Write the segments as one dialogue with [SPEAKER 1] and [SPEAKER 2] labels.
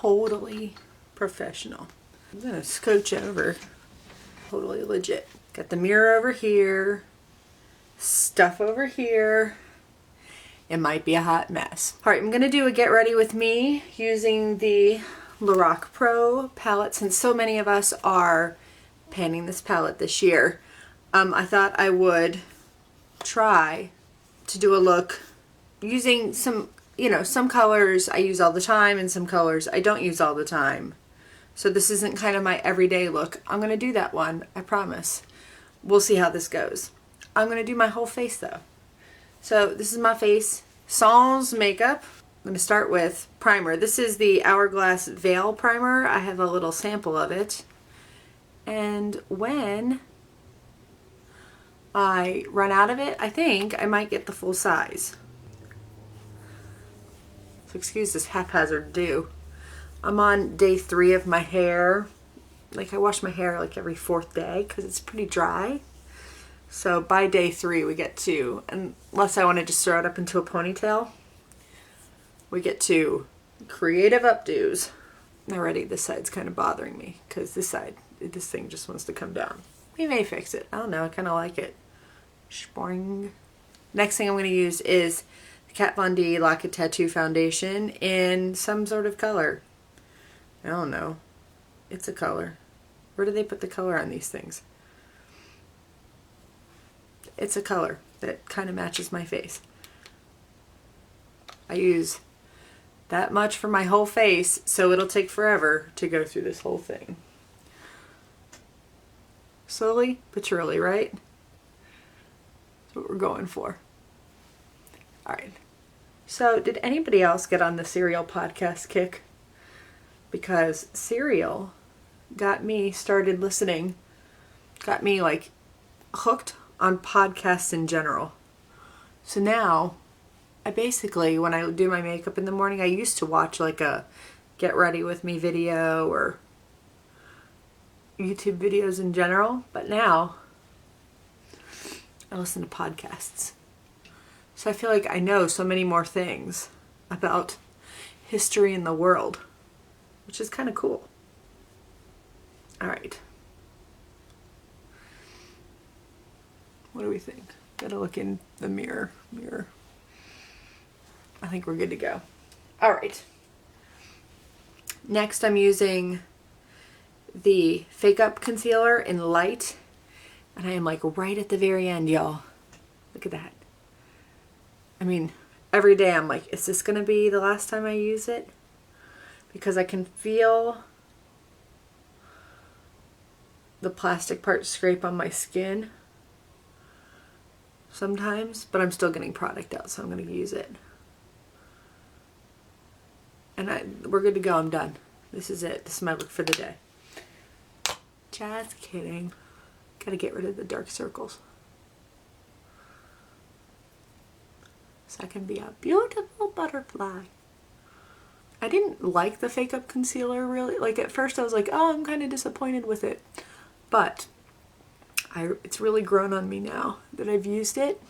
[SPEAKER 1] totally professional. I'm gonna scooch over. Totally legit. Got the mirror over here, stuff over here. It might be a hot mess. All right, I'm gonna do a get ready with me using the Lorac Pro palette. Since so many of us are panning this palette this year, I thought I would try to do a look using some, some colors I use all the time and some colors I don't use all the time. So this isn't kind of my everyday look. I'm gonna do that one, I promise. We'll see how this goes. I'm gonna do my whole face though. So this is my face, sans makeup. I'm gonna start with primer. This is the Hourglass Veil Primer. I have a little sample of it. And when I run out of it, I think I might get the full size. So excuse this haphazard do. I'm on day 3 of my hair. Like I wash my hair like every 4th day because it's pretty dry. So by day 3 we get to, unless I want to just throw it up into a ponytail, we get to creative updos. Already this side's kind of bothering me because this thing just wants to come down. We may fix it. I don't know, I kind of like it. Spoing. Next thing I'm going to use is the Kat Von D Lock It Tattoo Foundation in some sort of color. I don't know. It's a color. Where do they put the color on these things? It's a color that kind of matches my face. I use that much for my whole face, so it'll take forever to go through this whole thing. Slowly but surely, right? That's what we're going for. Alright. So, did anybody else get on the Serial podcast kick? Because Serial got me started listening, got me like hooked on podcasts in general. So now I basically, when I do my makeup in the morning, I used to watch like a get ready with me video or YouTube videos in general, but now I listen to podcasts. So I feel like I know so many more things about history in the world, which is kind of cool. All right. What do we think? Gotta look in the mirror. I think we're good to go. All right. Next, I'm using the Fake Up Concealer in Light. And I am like right at the very end, y'all. Look at that. I mean, every day I'm like, is this gonna be the last time I use it? Because I can feel the plastic part scrape on my skin sometimes, but I'm still getting product out, so I'm going to use it. And we're good to go. I'm done. This is it. This is my look for the day. Just kidding. Gotta get rid of the dark circles so I can be a beautiful butterfly. I didn't like the Fake Up Concealer really. Like at first I was like, oh, I'm kind of disappointed with it. But it's really grown on me now that I've used it.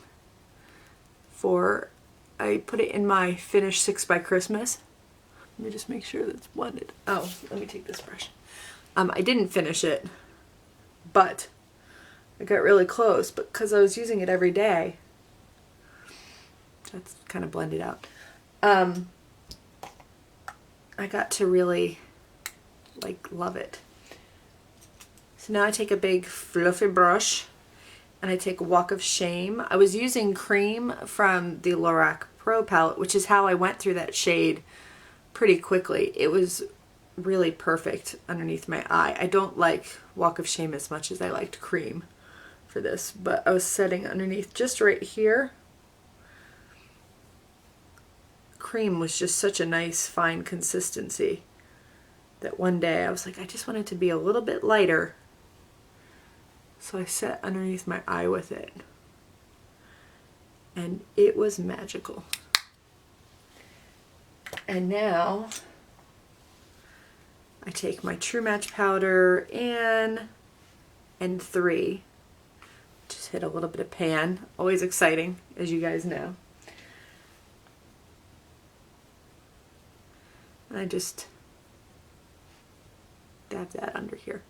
[SPEAKER 1] I put it in my Finish 6 by Christmas. Let me just make sure that's blended. Oh, let me take this brush. I didn't finish it, but I got really close. But because I was using it every day, that's kind of blended out. I got to really love it. So now I take a big fluffy brush and I take a Walk of Shame. I was using cream from the Lorac Pro palette, which is how I went through that shade pretty quickly. It was really perfect underneath my eye. I don't like Walk of Shame as much as I liked cream for this, but I was setting underneath just right here. Cream was just such a nice fine consistency that one day I was like, I just want it to be a little bit lighter. So I set underneath my eye with it. And it was magical. And now I take my True Match powder and N3. Just hit a little bit of pan. Always exciting, as you guys know. And I just dab that under here.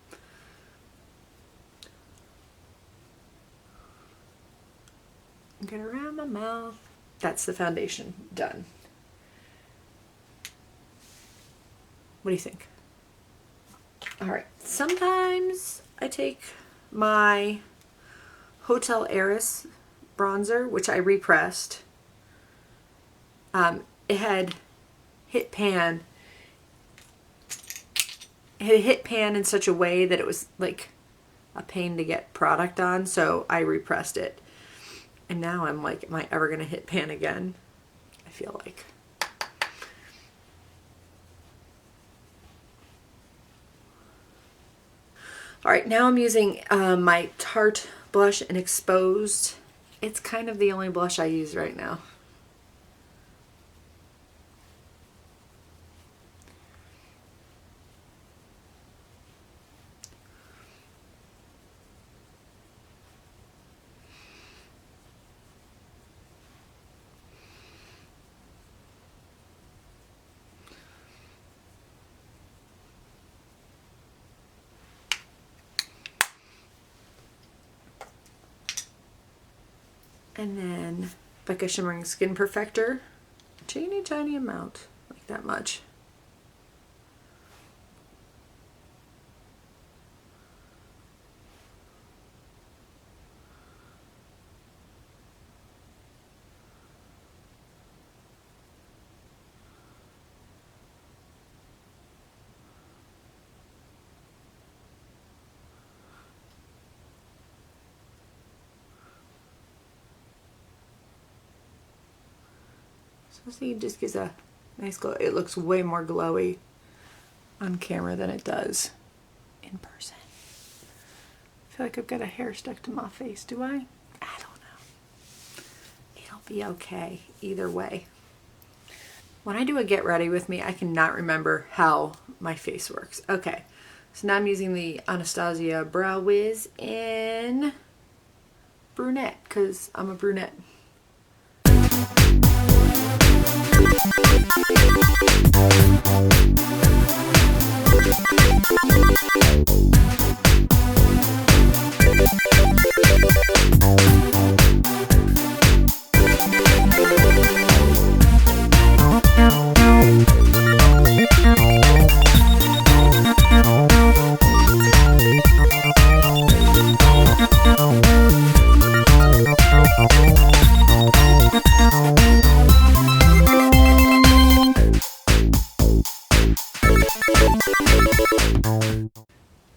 [SPEAKER 1] Get around my mouth. That's the foundation done. What do you think? All right, sometimes I take my Hotel Heiress bronzer, which I repressed. It had hit pan. It had hit pan in such a way that it was like a pain to get product on, so I repressed it. And now I'm like, am I ever gonna hit pan again? I feel like. All right, now I'm using my Tarte blush in Exposed. It's kind of the only blush I use right now. And then Becca Shimmering Skin Perfector. Teeny tiny amount, like that much. So see, it just gives a nice glow. It looks way more glowy on camera than it does in person. I feel like I've got a hair stuck to my face. Do I? I don't know. It'll be okay either way. When I do a get ready with me, I cannot remember how my face works. Okay, so now I'm using the Anastasia Brow Wiz in brunette because I'm a brunette.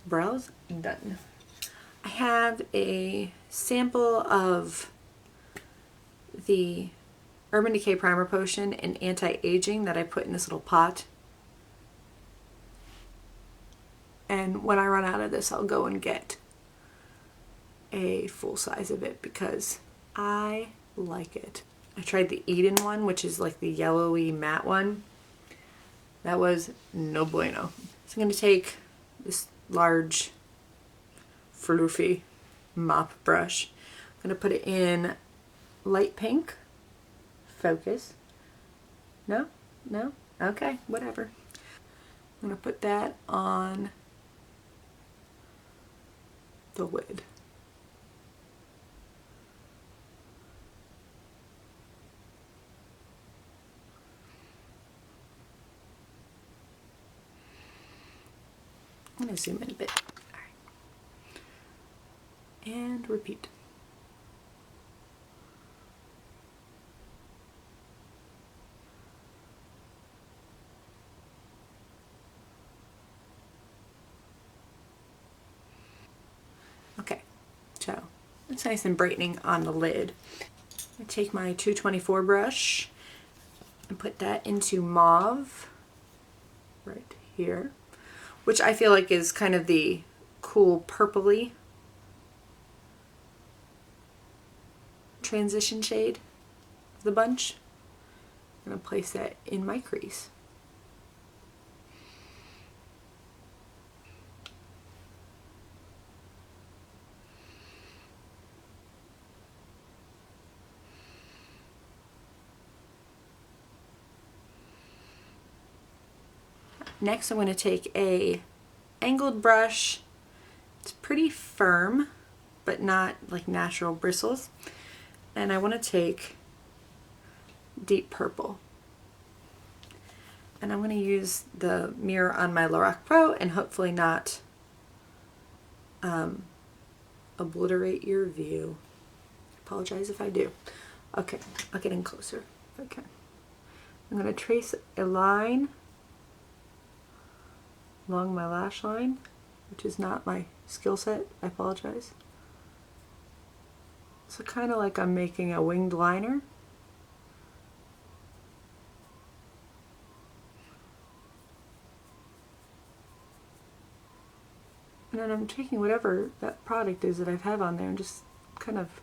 [SPEAKER 1] Brows done. I have a sample of the Urban Decay Primer Potion and Anti-Aging that I put in this little pot. And when I run out of this, I'll go and get a full size of it because I like it. I tried the Eden one, which is like the yellowy matte one. That was no bueno. So I'm going to take this large fluffy mop brush. I'm going to put it in light pink. Focus. No? No? Okay, whatever. I'm going to put that on the lid. I'm going to zoom in a bit. All right. And repeat. Okay, so it's nice and brightening on the lid. I take my 224 brush and put that into mauve right here, which I feel like is kind of the cool purpley transition shade of the bunch. I'm going to place that in my crease. Next, I'm going to take a angled brush. It's pretty firm, but not like natural bristles. And I want to take deep purple. And I'm going to use the mirror on my Lorac Pro and hopefully not obliterate your view. I apologize if I do. Okay, I'll get in closer if I can. I'm going to trace a line along my lash line, which is not my skill set. I apologize. So kind of like I'm making a winged liner. And then I'm taking whatever that product is that I have on there and just kind of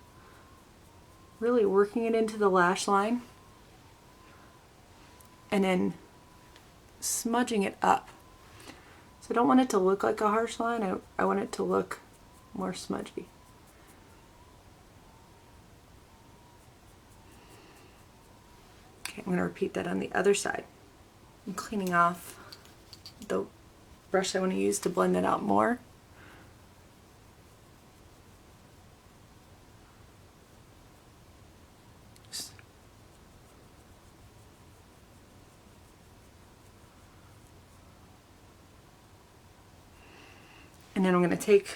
[SPEAKER 1] really working it into the lash line and then smudging it up. So I don't want it to look like a harsh line, I want it to look more smudgy. Okay, I'm going to repeat that on the other side. I'm cleaning off the brush I want to use to blend it out more. And then I'm going to take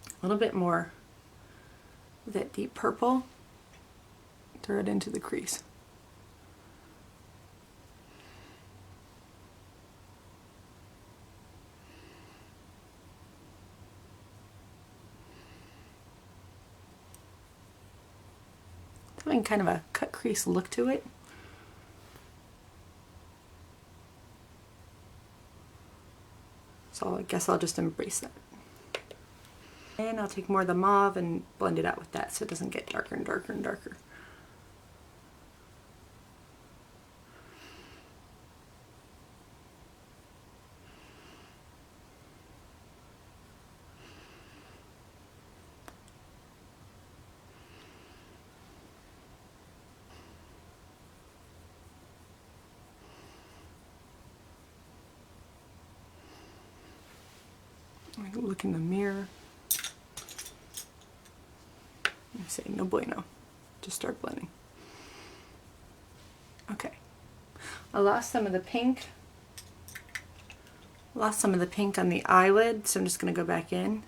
[SPEAKER 1] a little bit more of that deep purple, throw it into the crease. Having kind of a cut crease look to it. So I guess I'll just embrace that. And I'll take more of the mauve and blend it out with that so it doesn't get darker and darker and darker. I look in the mirror. I say no bueno. Just start blending. Okay. I lost some of the pink. Lost some of the pink on the eyelid, so I'm just going to go back in.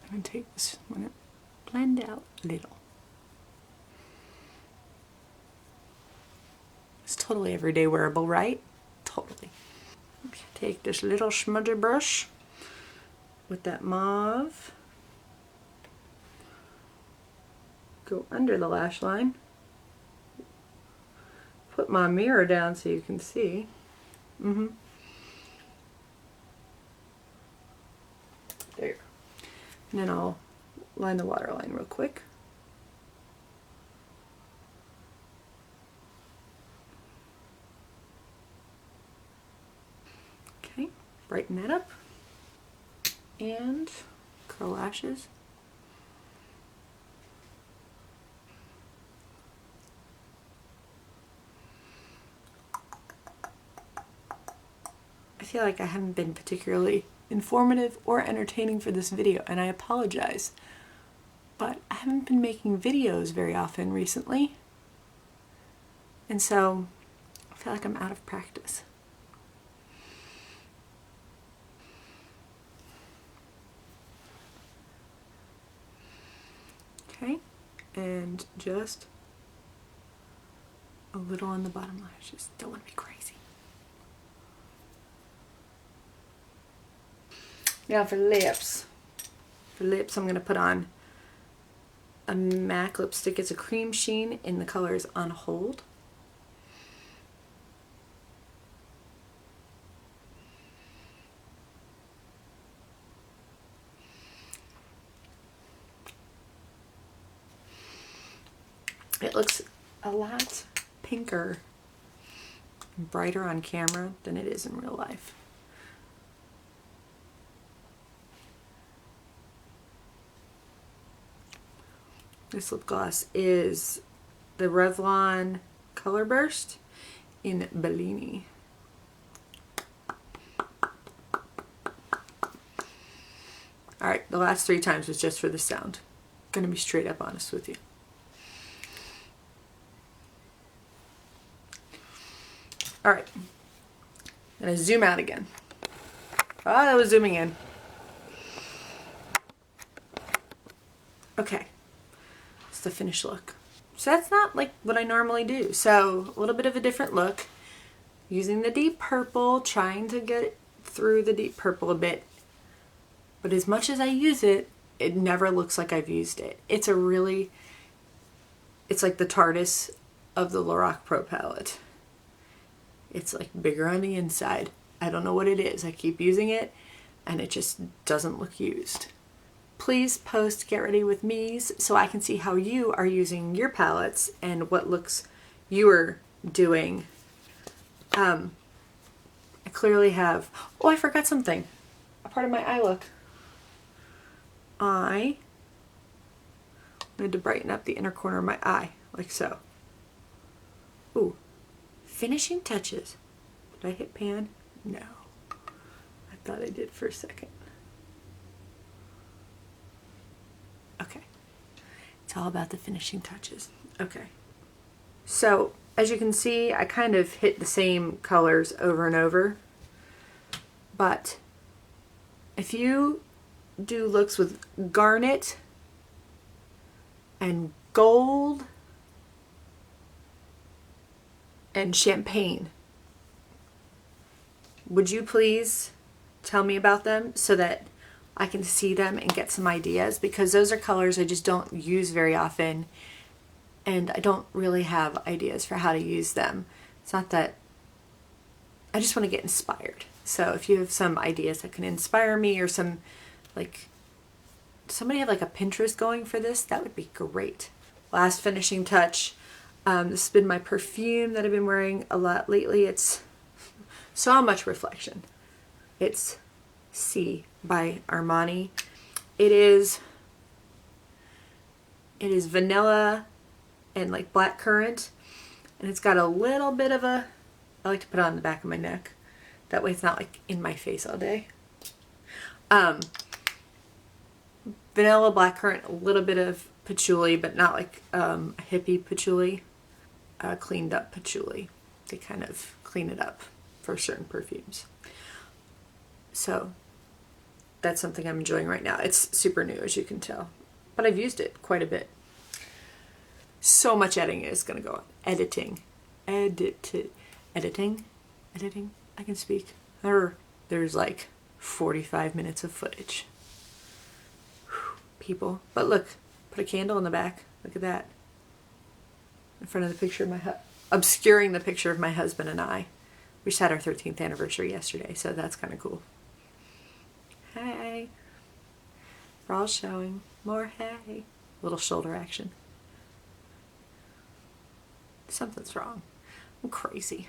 [SPEAKER 1] I'm going to take this one, blend out a little. It's totally everyday wearable, right? Totally. Take this little smudger brush with that mauve. Go under the lash line. Put my mirror down so you can see. There. And then I'll line the waterline real quick. Okay, brighten that up. And curl lashes. I feel like I haven't been particularly informative or entertaining for this video, and I apologize. But I haven't been making videos very often recently, and so I feel like I'm out of practice. Okay, and just a little on the bottom lashes. Don't want to be crazy. Now for lips. For lips, I'm going to put on a MAC lipstick. It's a cream sheen in the colors On Hold. It looks a lot pinker and brighter on camera than it is in real life. This lip gloss is the Revlon Color Burst in Bellini. Alright, the last 3 times was just for the sound. Gonna be straight up honest with you. Alright, I'm gonna zoom out again. Oh, that was zooming in. Okay, it's the finished look. So that's not like what I normally do. So a little bit of a different look. Using the deep purple, trying to get through the deep purple a bit. But as much as I use it, it never looks like I've used it. It's like the TARDIS of the Lorac Pro palette. It's like bigger on the inside. I don't know what it is. I keep using it and it just doesn't look used. Please post Get Ready With Me's so I can see how you are using your palettes and what looks you are doing. I clearly have, oh, I forgot something. A part of my eye look. I need to brighten up the inner corner of my eye, like so. Ooh, finishing touches. Did I hit pan? No. I thought I did for a second. Okay. It's all about the finishing touches. Okay. So, as you can see, I kind of hit the same colors over and over. But if you do looks with garnet and gold and champagne, would you please tell me about them so that I can see them and get some ideas? Because those are colors I just don't use very often and I don't really have ideas for how to use them. It's not that, I just want to get inspired. So if you have some ideas that can inspire me, or some, like, somebody have like a Pinterest going for this, that would be great. Last finishing touch. This has been my perfume that I've been wearing a lot lately. It's so much reflection. It's C by Armani. It is vanilla and like blackcurrant, and it's got a little bit of a, I like to put it on the back of my neck. That way it's not like in my face all day. Vanilla, blackcurrant, a little bit of patchouli, but not like a hippie patchouli. Cleaned up patchouli. They kind of clean it up for certain perfumes. So that's something I'm enjoying right now. It's super new, as you can tell, but I've used it quite a bit. So much editing is going to go on. Editing. I can speak. There's like 45 minutes of footage. Whew, people. But look, put a candle in the back. Look at that. In front of the picture of my obscuring the picture of my husband and I. We just had our 13th anniversary yesterday, so that's kind of cool. Hey. We're all showing more hey. Little shoulder action. Something's wrong. I'm crazy.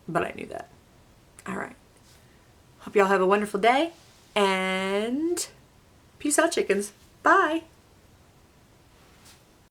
[SPEAKER 1] But I knew that. Alright. Hope y'all have a wonderful day. And peace out, chickens. Bye.